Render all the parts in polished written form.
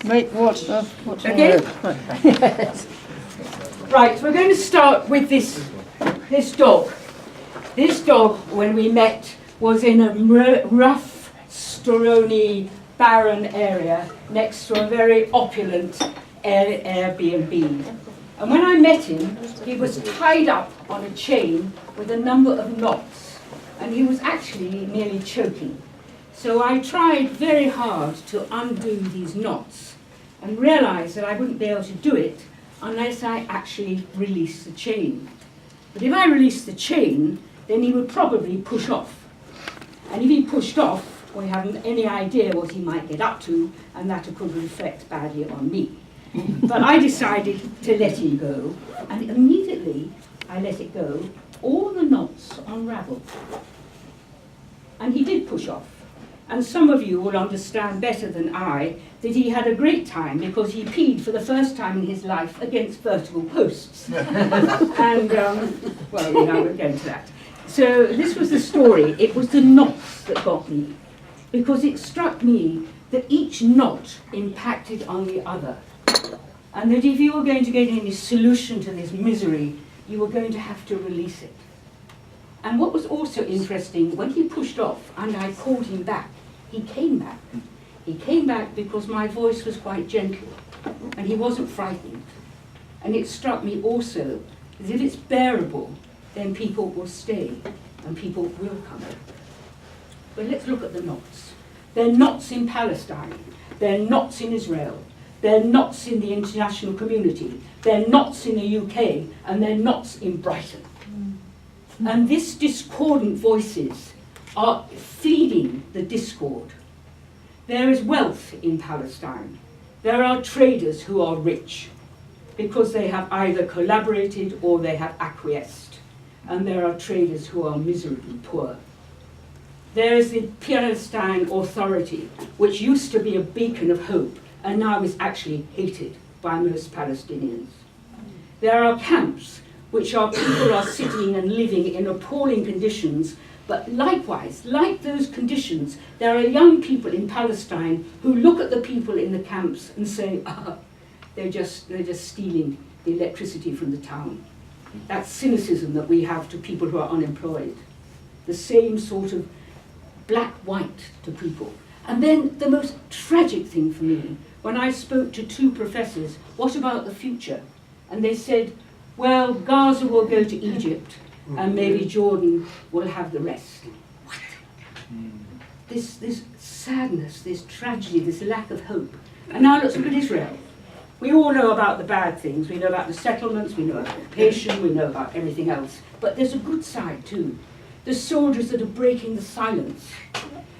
Make what Okay. Yes. Right, we're going to start with this dog. This dog, when we met, was in a rough, stony, barren area next to a very opulent Airbnb. And when I met him, he was tied up on a chain with a number of knots, and he was actually nearly choking. So I tried very hard to undo these knots and realized that I wouldn't be able to do it unless I actually released the chain. But if I released the chain, then he would probably push off. And if he pushed off, we haven't any idea what he might get up to, and that could reflect badly on me. But I decided to let him go, and immediately I let it go, all the knots unraveled. And he did push off. And some of you will understand better than I that he had a great time because he peed for the first time in his life against vertical posts. And, well, you know, I won't go into that. So this was the story. It was the knots that got me, because it struck me that each knot impacted on the other. And that if you were going to get any solution to this misery, you were going to have to release it. And what was also interesting, when he pushed off and I called him back, he came back. He came back because my voice was quite gentle and he wasn't frightened. And it struck me also that if it's bearable, then people will stay and people will come over. But let's look at the knots. They're knots in Palestine. They're knots in Israel. They're knots in the international community. They're knots in the UK. And they're knots in Brighton. And these discordant voices are feeding the discord. There is wealth in Palestine. There are traders who are rich because they have either collaborated or they have acquiesced. And there are traders who are miserably poor. There is the Palestine Authority, which used to be a beacon of hope and now is actually hated by most Palestinians. There are camps which are people are sitting and living in appalling conditions, but likewise, like those conditions, there are young people in Palestine who look at the people in the camps and say, they're just stealing the electricity from the town. That cynicism that we have to people who are unemployed. The same sort of black-white to people. And then the most tragic thing for me, when I spoke to two professors, what about the future? And they said, well, Gaza will go to Egypt and maybe Jordan will have the rest. What? This sadness, this tragedy, this lack of hope. And now let's look at Israel. We all know about the bad things. We know about the settlements, we know about occupation, we know about everything else. But there's a good side too. The soldiers that are breaking the silence.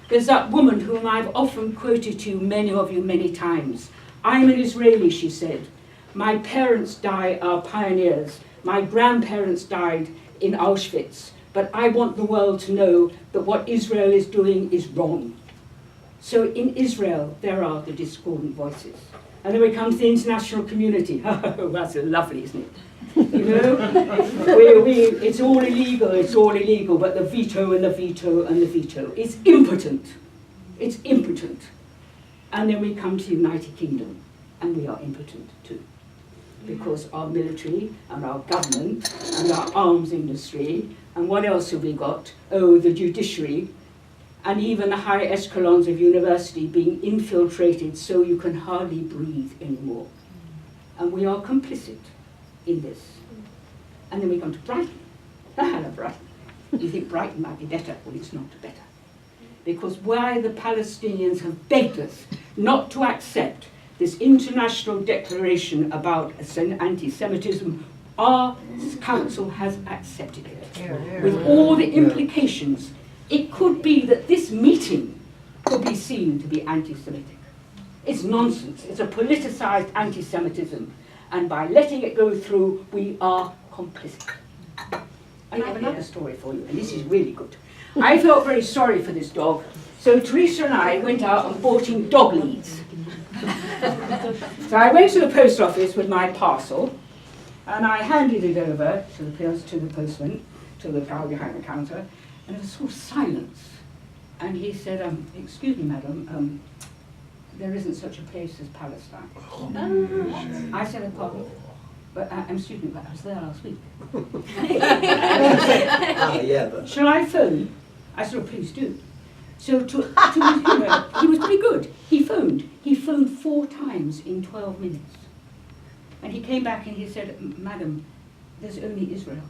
There's that woman whom I've often quoted to many of you many times. I'm an Israeli, she said. My parents are pioneers. My grandparents died in Auschwitz. But I want the world to know that what Israel is doing is wrong. So in Israel, there are the discordant voices. And then we come to the international community. Oh, that's lovely, isn't it? You know, it's all illegal, but the veto and the veto and the veto. It's impotent. It's impotent. And then we come to the United Kingdom, and we are impotent too. Because our military and our government and our arms industry, and what else have we got? Oh, the judiciary, and even the high echelons of university being infiltrated so you can hardly breathe anymore. And we are complicit in this. And then we come to Brighton. Hello, Brighton. You think Brighton might be better? Well, it's not better. Because why the Palestinians have begged us not to accept this international declaration about anti-Semitism, our council has accepted it. With all the implications, it could be that this meeting could be seen to be anti-Semitic. It's nonsense. It's a politicized anti-Semitism. And by letting it go through, we are complicit. I have another story for you, and this is really good. I felt very sorry for this dog, so Teresa and I went out and bought him dog leads. So I went to the post office with my parcel, and I handed it over to the postman, to the guy behind the counter, and there was sort of silence. And he said, excuse me, madam, there isn't such a place as Palestine. I said, pardon, but I'm student, but I was there last week. Shall I phone? I said, well, please do. So he was pretty good. He phoned 4 times in 12 minutes. And he came back and he said, Madam, there's only Israel.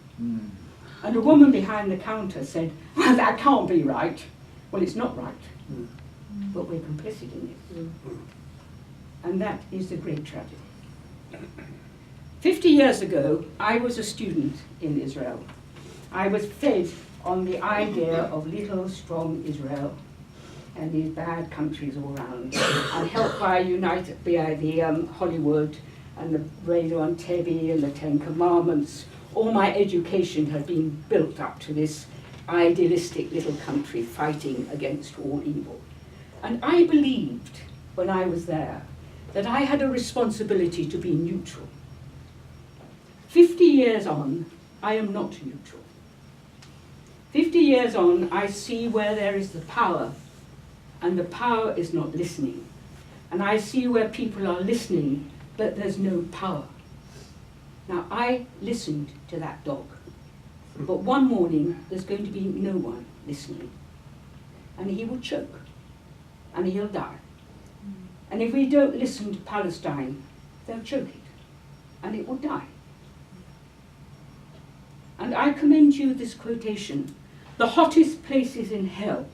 And a woman behind the counter said, well, that can't be right. Well, it's not right, but we're complicit in it. And that is the great tragedy. 50 years ago, I was a student in Israel. I was fed on the idea of little, strong Israel and these bad countries all around, and helped by the Hollywood and the radio on Tebby and the Ten Commandments. All my education had been built up to this idealistic little country fighting against all evil. And I believed, when I was there, that I had a responsibility to be neutral. 50 years on, I am not neutral. 50 years on, I see where there is the power, and the power is not listening. And I see where people are listening, but there's no power. Now, I listened to that dog, but one morning there's going to be no one listening. And he will choke, and he'll die. And if we don't listen to Palestine, they'll choke it, and it will die. And I commend you this quotation: the hottest places in hell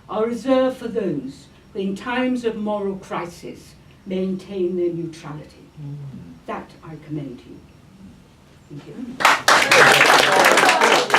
are reserved for those who in times of moral crisis maintain their neutrality. That I commend you. Thank you.